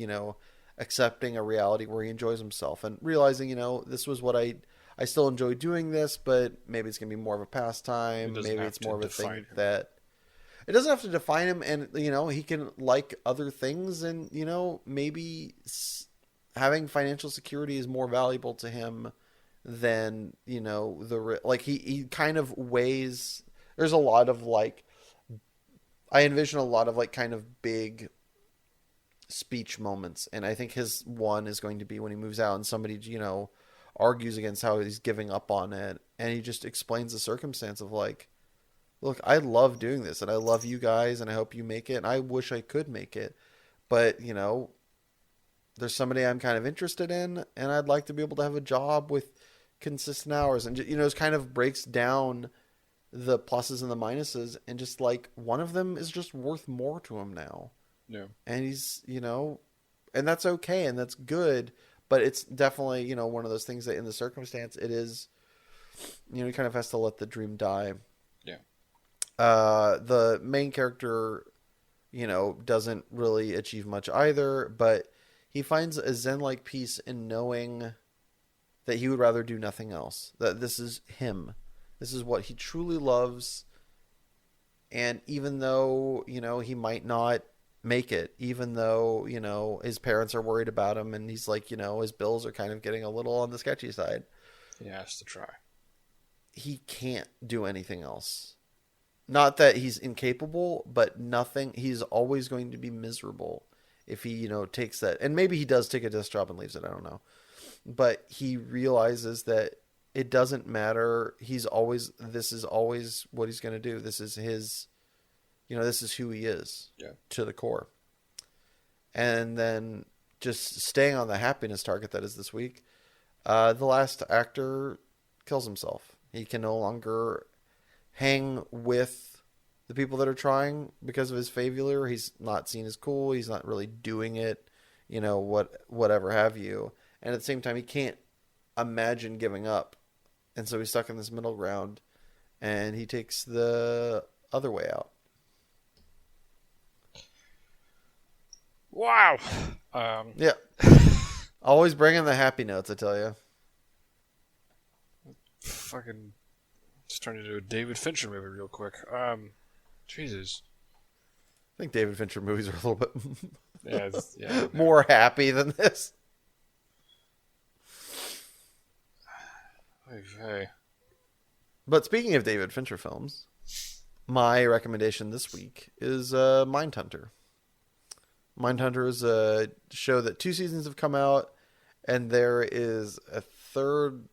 accepting a reality where he enjoys himself and realizing, this was what I still enjoy doing this, but maybe it's going to be more of a pastime. Maybe it's more of a thing that it doesn't have to define him, and, he can like other things, and, maybe having financial security is more valuable to him than, he kind of weighs. There's a lot of I envision a lot of kind of big speech moments, and I think his one is going to be when he moves out and somebody, argues against how he's giving up on it, and he just explains the circumstance of look, I love doing this, and I love you guys, and I hope you make it, and I wish I could make it, but there's somebody I'm kind of interested in, and I'd like to be able to have a job with consistent hours, and it kind of breaks down the pluses and the minuses, and just one of them is just worth more to him now. Yeah. And he's, and that's okay, and that's good, but it's definitely, one of those things that in the circumstance it is, he kind of has to let the dream die. Yeah. The main character, doesn't really achieve much either, but he finds a zen-like peace in knowing that he would rather do nothing else. That this is him. This is what he truly loves. And even though, he might not make it, even though, his parents are worried about him and he's like, his bills are kind of getting a little on the sketchy side. He has to try. He can't do anything else. Not that he's incapable, but he's always going to be miserable if he, takes that. And maybe he does take a desk job and leaves it. I don't know. But he realizes that it doesn't matter. This is always what he's going to do. This is his, this is who he is to the core. And then just staying on the happiness target that is this week, the last actor kills himself. He can no longer hang with the people that are trying because of his failure. He's not seen as cool. He's not really doing it, whatever have you. And at the same time, he can't imagine giving up. And so he's stuck in this middle ground, and he takes the other way out. Wow. Yeah. Always bringing the happy notes, I tell you. Fucking just turned into a David Fincher movie real quick. Jesus. I think David Fincher movies are a little bit more happy than this. Hey. But speaking of David Fincher films, my recommendation this week is Mindhunter. Mindhunter is a show that 2 seasons have come out, and there is a third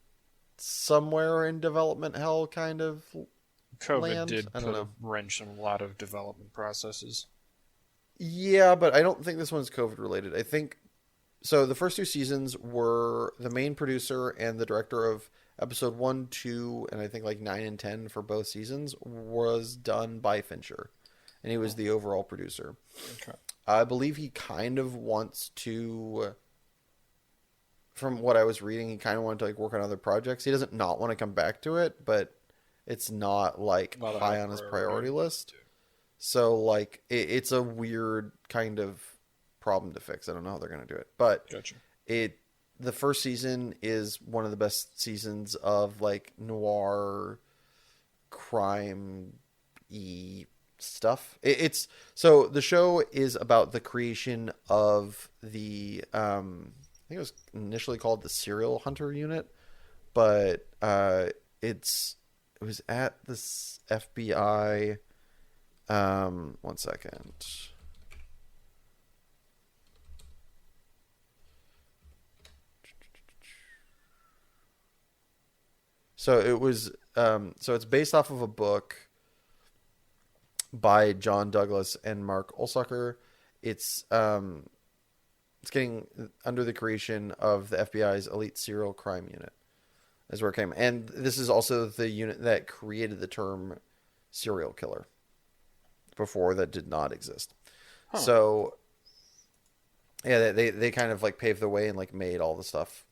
somewhere in development hell kind of COVID land. did put a wrench in a lot of development processes. Yeah, but I don't think this one's COVID related. I think so. The first 2 seasons were the main producer and the director of episode 1, 2, and I think like 9 and 10 for both seasons was done by Fincher, and he was the overall producer. Okay. I believe he kind of wants to, from what I was reading, he kind of wanted to like work on other projects. He doesn't not want to come back to it, but it's not like high on his priority list. So like it's a weird kind of problem to fix. I don't know how they're going to do it, but gotcha. The first season is one of the best seasons of like noir crime-y stuff. It's so the show is about the creation of the I think it was initially called the Serial Hunter Unit, but it was at this FBI. 1 second. So it was so it's based off of a book by John Douglas and Mark Olsacher. It's getting under the creation of the FBI's elite serial crime unit, is where it came. And this is also the unit that created the term serial killer. Before that did not exist. Huh. So yeah, they kind of like paved the way and like made all the stuff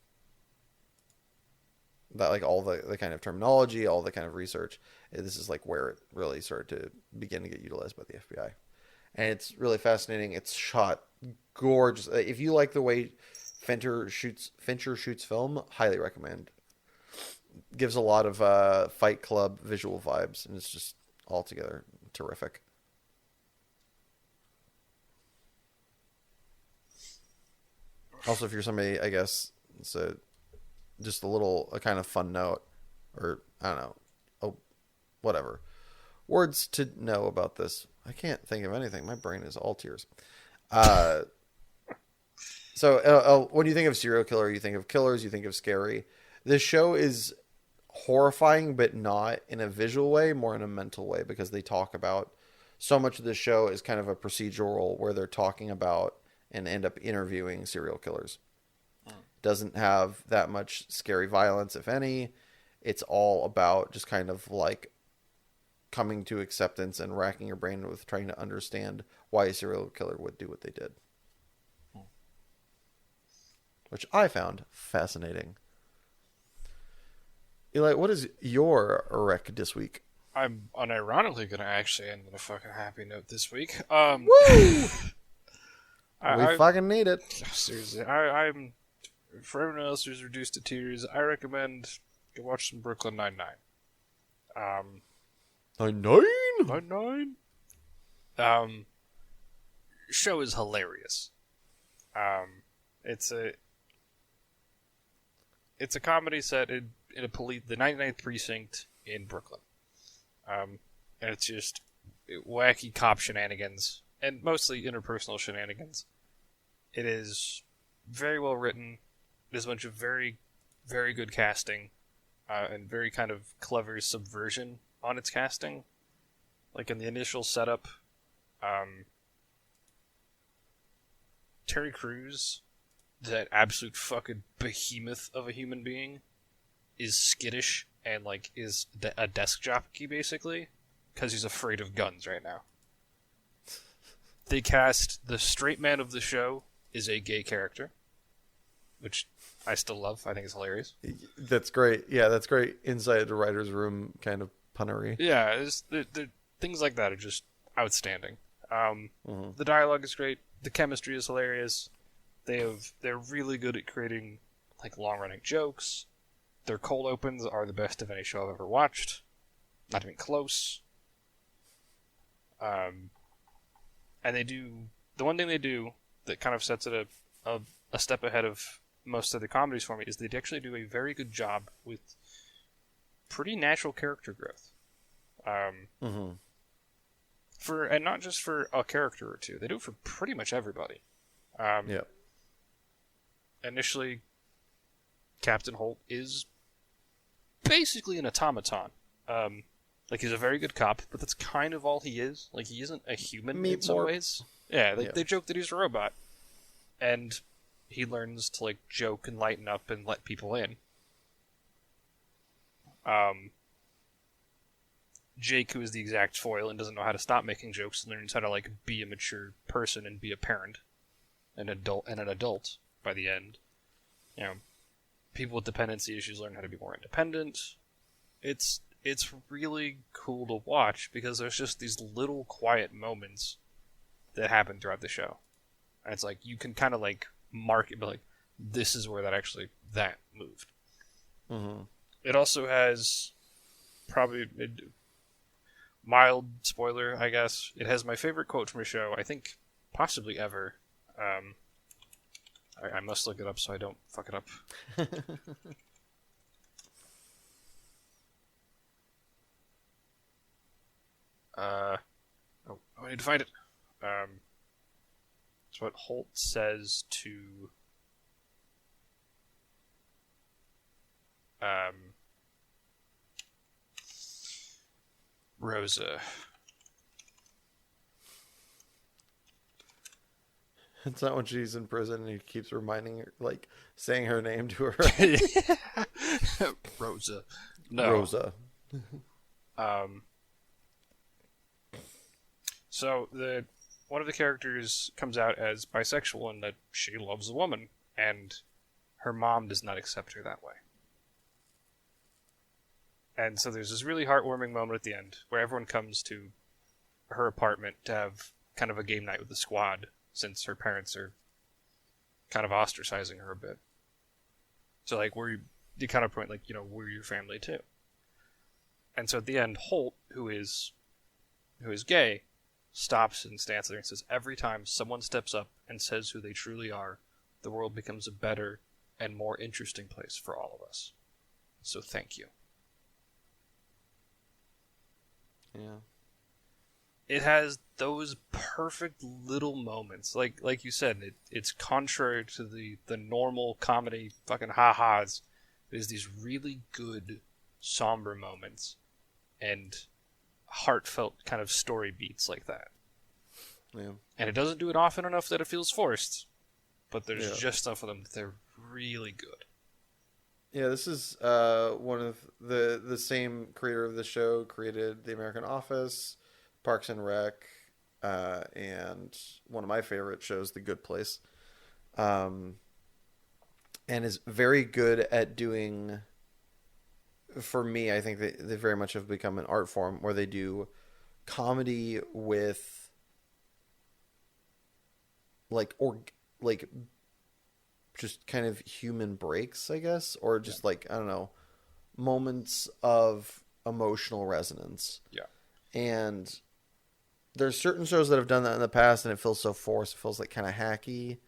that like all the kind of terminology, all the kind of research. This is like where it really started to begin to get utilized by the FBI. And it's really fascinating. It's shot gorgeous. If you like the way Fincher shoots film, highly recommend. Gives a lot of Fight Club visual vibes, and it's just altogether terrific. Also, if you're somebody, I guess, it's just a kind of fun note, or I don't know, whatever. Words to know about this. I can't think of anything. My brain is all tears. So when you think of serial killer, you think of killers, you think of scary. This show is horrifying, but not in a visual way, more in a mental way, because they talk about so much of the show is kind of a procedural where they're talking about and end up interviewing serial killers. Doesn't have that much scary violence, if any. It's all about just kind of like coming to acceptance and racking your brain with trying to understand why a serial killer would do what they did. Which I found fascinating. Eli, what is your rec this week? I'm unironically going to actually end on a fucking happy note this week. Woo! We fucking need it. Seriously, I'm for everyone else who's reduced to tears, I recommend go watch some Brooklyn Nine-Nine. 9-9? Nine-Nine? Show is hilarious. It's a comedy set in the 99th precinct in Brooklyn. And it's just wacky cop shenanigans, and mostly interpersonal shenanigans. It is very well written. There's a bunch of very, very good casting, and very kind of clever subversion on its casting. Like in the initial setup, Terry Crews, that absolute fucking behemoth of a human being, is skittish and like is a desk jockey basically, because he's afraid of guns right now. They cast the straight man of the show is a gay character, which I still love. I think it's hilarious. That's great. Yeah, that's great inside the writer's room kind of punnery. Yeah, things like that are just outstanding. The dialogue is great. The chemistry is hilarious. They're really good at creating like long-running jokes. Their cold opens are the best of any show I've ever watched. Not even close. And they do the one thing they do that kind of sets it a step ahead of most of the comedies for me is they actually do a very good job with pretty natural character growth. And not just for a character or two. They do it for pretty much everybody. Initially, Captain Holt is basically an automaton. Like, he's a very good cop, but that's kind of all he is. Like, he isn't a human in some ways. Yeah, they joke that he's a robot. And he learns to, like, joke and lighten up and let people in. Jake, who is the exact foil and doesn't know how to stop making jokes, learns how to, like, be a mature person and be a parent. An adult by the end. You know, people with dependency issues learn how to be more independent. It's really cool to watch because there's just these little quiet moments that happen throughout the show. And it's like, you can kind of like mark it, but like, this is where that moved. It also has probably mild spoiler, I guess. It has my favorite quote from a show, I think possibly ever. I must look it up so I don't fuck it up. I need to find it. It's what Holt says to Rosa. It's not when she's in prison and he keeps reminding her, like, saying her name to her. Rosa. No. Rosa. So one of the characters comes out as bisexual and that she loves a woman, and her mom does not accept her that way. And so there's this really heartwarming moment at the end where everyone comes to her apartment to have kind of a game night with the squad, since her parents are kind of ostracizing her a bit. So, like, you kind of point, like, you know, we're your family too. And so at the end, Holt, who is gay, stops and stands there and says, every time someone steps up and says who they truly are, the world becomes a better and more interesting place for all of us. So thank you. Yeah. It has those perfect little moments. Like you said, it's contrary to the normal comedy fucking ha-has. There's these really good, somber moments and heartfelt kind of story beats like that. Yeah. And it doesn't do it often enough that it feels forced, but there's just stuff of them that they're really good. Yeah, this is one of the same creator of the show created The American Office, Parks and Rec, and one of my favorite shows, The Good Place, and is very good at doing. For me, I think they very much have become an art form where they do comedy with like just kind of human breaks, I guess, or just like, I don't know, moments of emotional resonance. Yeah. And there's certain shows that have done that in the past, and it feels so forced. It feels like kind of hacky.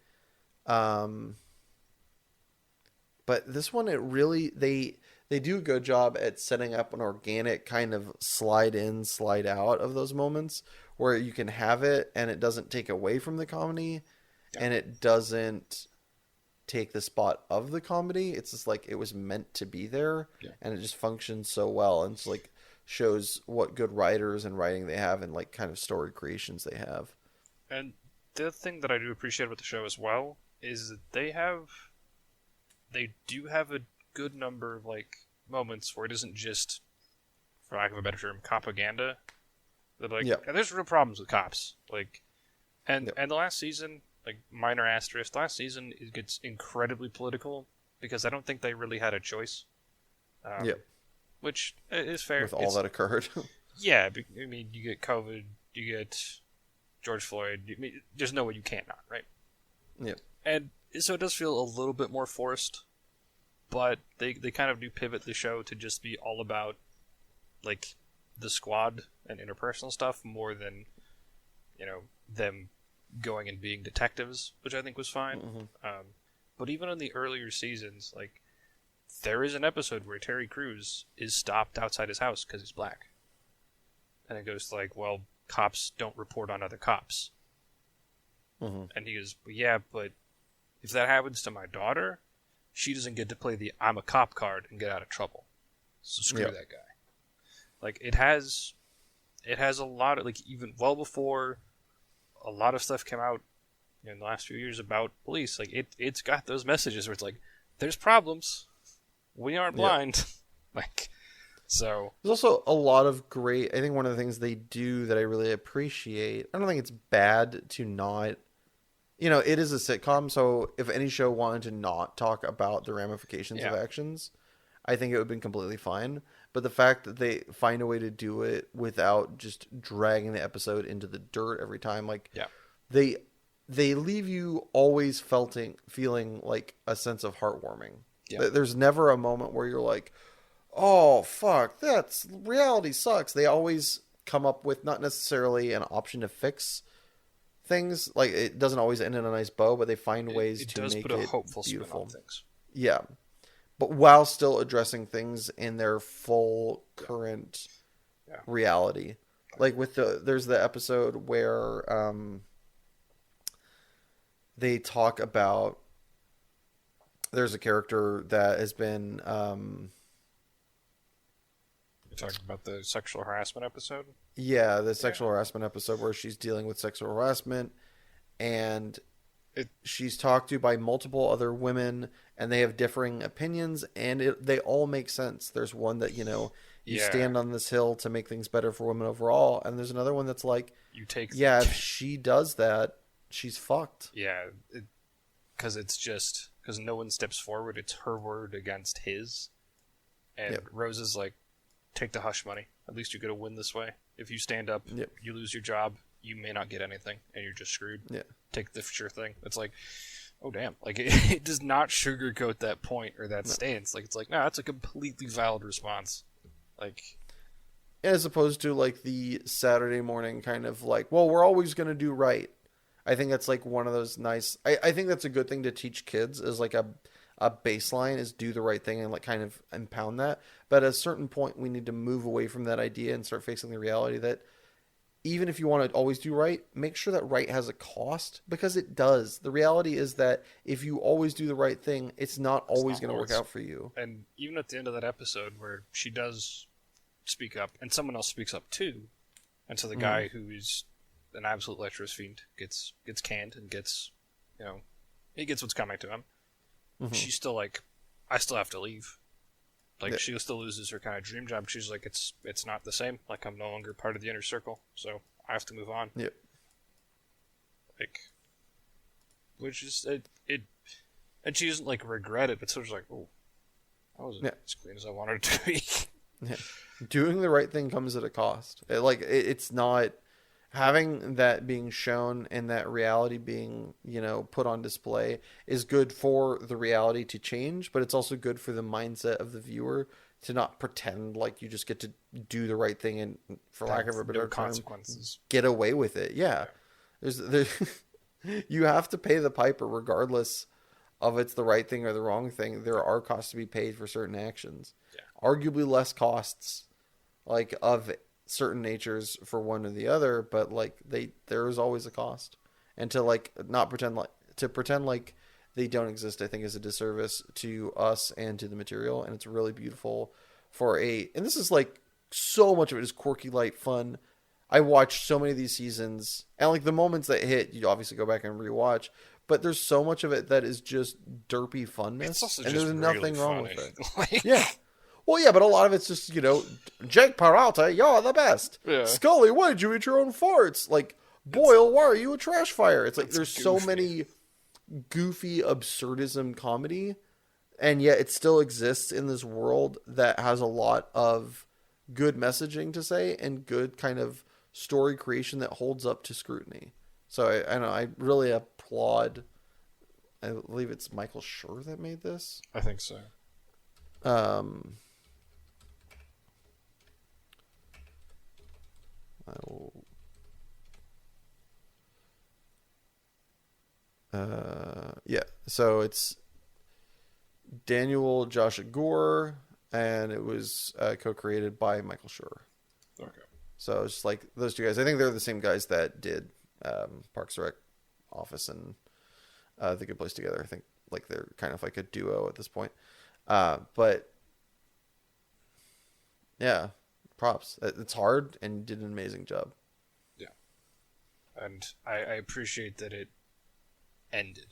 But this one, it really they do a good job at setting up an organic kind of slide in, slide out of those moments where you can have it and it doesn't take away from the comedy, and it doesn't take the spot of the comedy. It's just like it was meant to be there, and it just functions so well, and it's like shows what good writers and writing they have, and like kind of story creations they have. And the other thing that I do appreciate about the show as well is that they do have a good number of like moments where it isn't just, for lack of a better term, propaganda. That like, and there's real problems with cops. Like, and the last season, like minor asterisk, last season it gets incredibly political because I don't think they really had a choice. Which is fair with all that occurred. Yeah, I mean, you get COVID, you get George Floyd. I mean, there's no way you can't not, right? Yeah. And so it does feel a little bit more forced, but they kind of do pivot the show to just be all about like the squad and interpersonal stuff more than, you know, them going and being detectives, which I think was fine. But even in the earlier seasons, like there is an episode where Terry Crews is stopped outside his house because he's black, and it goes like, well, cops don't report on other cops. And he goes, well, yeah, but if that happens to my daughter, she doesn't get to play the I'm a cop card and get out of trouble. So screw that guy. Like, it has a lot of, like, even well before a lot of stuff came out in the last few years about police, like, it's got those messages where it's like, there's problems. We aren't blind. Like, so. There's also a lot of great, I think one of the things they do that I really appreciate, I don't think it's bad to not, you know, it is a sitcom, so if any show wanted to not talk about the ramifications of actions, I think it would have been completely fine. But the fact that they find a way to do it without just dragging the episode into the dirt every time, like, they leave you always feeling like a sense of heartwarming. There's never a moment where you're like, oh, fuck, that's reality sucks. They always come up with not necessarily an option to fix things. Like, it doesn't always end in a nice bow, but they find ways to make it beautiful. It does put a hopeful spin on things. Yeah. But while still addressing things in their full current reality. Like with there's the episode where they talk about, there's a character that has been You're talking about the sexual harassment episode? Yeah, the sexual harassment episode where she's dealing with sexual harassment, and she's talked to by multiple other women, and they have differing opinions, and they all make sense. There's one that, you know, you stand on this hill to make things better for women overall, and there's another one that's like, if she does that, she's fucked. Yeah, because because no one steps forward. It's her word against his. And Rose is like, take the hush money. At least you get a win this way. If you stand up, you lose your job, you may not get anything, and you're just screwed. Take the sure thing. It's like, oh damn. Like, it does not sugarcoat that point or that stance. Like, it's like, no, that's a completely valid response. Like, as opposed to like the Saturday morning kind of like, well, we're always going to do right. I think that's like one of those nice, I think that's a good thing to teach kids, is like a baseline is do the right thing and like kind of impound that. But at a certain point, we need to move away from that idea and start facing the reality that even if you want to always do right, make sure that right has a cost, because it does. The reality is that if you always do the right thing, it's not always going to work out for you. And even at the end of that episode where she does speak up and someone else speaks up too, and so the guy who is an absolute lecherous fiend gets canned and gets, you know, he gets what's coming to him. She's still like, I still have to leave. Like, she still loses her kind of dream job. She's like, it's not the same. Like, I'm no longer part of the inner circle, so I have to move on. Like, which is it, and she doesn't like regret it, but sort of like, oh, I wasn't as clean as I wanted it to be. Doing the right thing comes at a cost. It's not. having that being shown and that reality being, put on display is good for the reality to change, but it's also good for the mindset of the viewer to not pretend like you just get to do the right thing and, for lack of a better term, consequences. get away with it. Yeah. There's you have to pay the piper regardless of it's the right thing or the wrong thing. There are costs to be paid for certain actions. Yeah. Arguably less costs like of certain natures for one or the other, but like there is always a cost. And to like not pretend like they don't exist, I think is a disservice to us and to the material. And it's really beautiful and this is like so much of it is quirky, light, fun. I watched so many of these seasons, and like the moments that hit, you obviously go back and rewatch. But there's so much of it that is just derpy funness, It's also and just there's nothing wrong with it. Like... Yeah, well, yeah, but a lot of it's just Jake Peralta, you're the best. Yeah. Scully, why did you eat your own farts? Like Boyle, why are you a trash fire? It's like there's goofy. so many goofy absurdism comedy, and yet it still exists in this world that has a lot of good messaging to say and good kind of story creation that holds up to scrutiny. So I know I really applaud. I believe it's Michael Schur that made this. I think so. Yeah. So it's Daniel Josh Gore, and it was co-created by Michael Schur. Okay. So it's like those two guys. I think they're the same guys that did Parks and Rec, Office, and The Good Place Together. I think like they're kind of like a duo at this point. But yeah, props. It's hard, and you did an amazing job. Yeah, and I appreciate that it ended.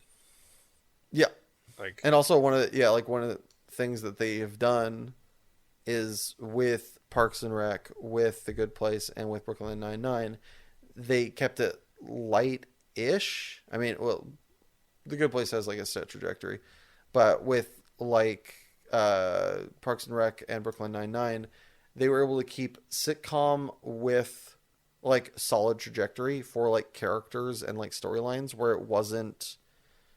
Yeah, like, and also one of the things that they have done is with Parks and Rec, with The Good Place, and with Brooklyn Nine-Nine, they kept it light-ish. I mean, well, The Good Place has like a set trajectory, but with like Parks and Rec and Brooklyn Nine-Nine, they were able to keep sitcom with like solid trajectory for like characters and like storylines where it wasn't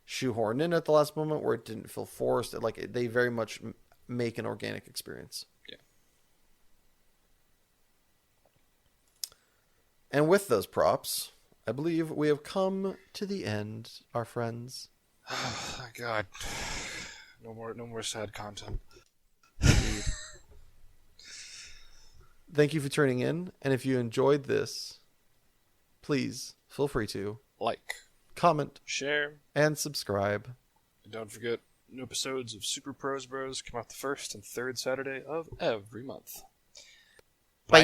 shoehorned in at the last moment, where it didn't feel forced. Like they very much make an organic experience. Yeah. And with those props, I believe we have come to the end, our friends. Oh my God, no more sad content. Indeed. Thank you for tuning in, and if you enjoyed this, please feel free to like, comment, share, and subscribe. And don't forget, new episodes of Super Pros Bros come out the first and third Saturday of every month. Bye.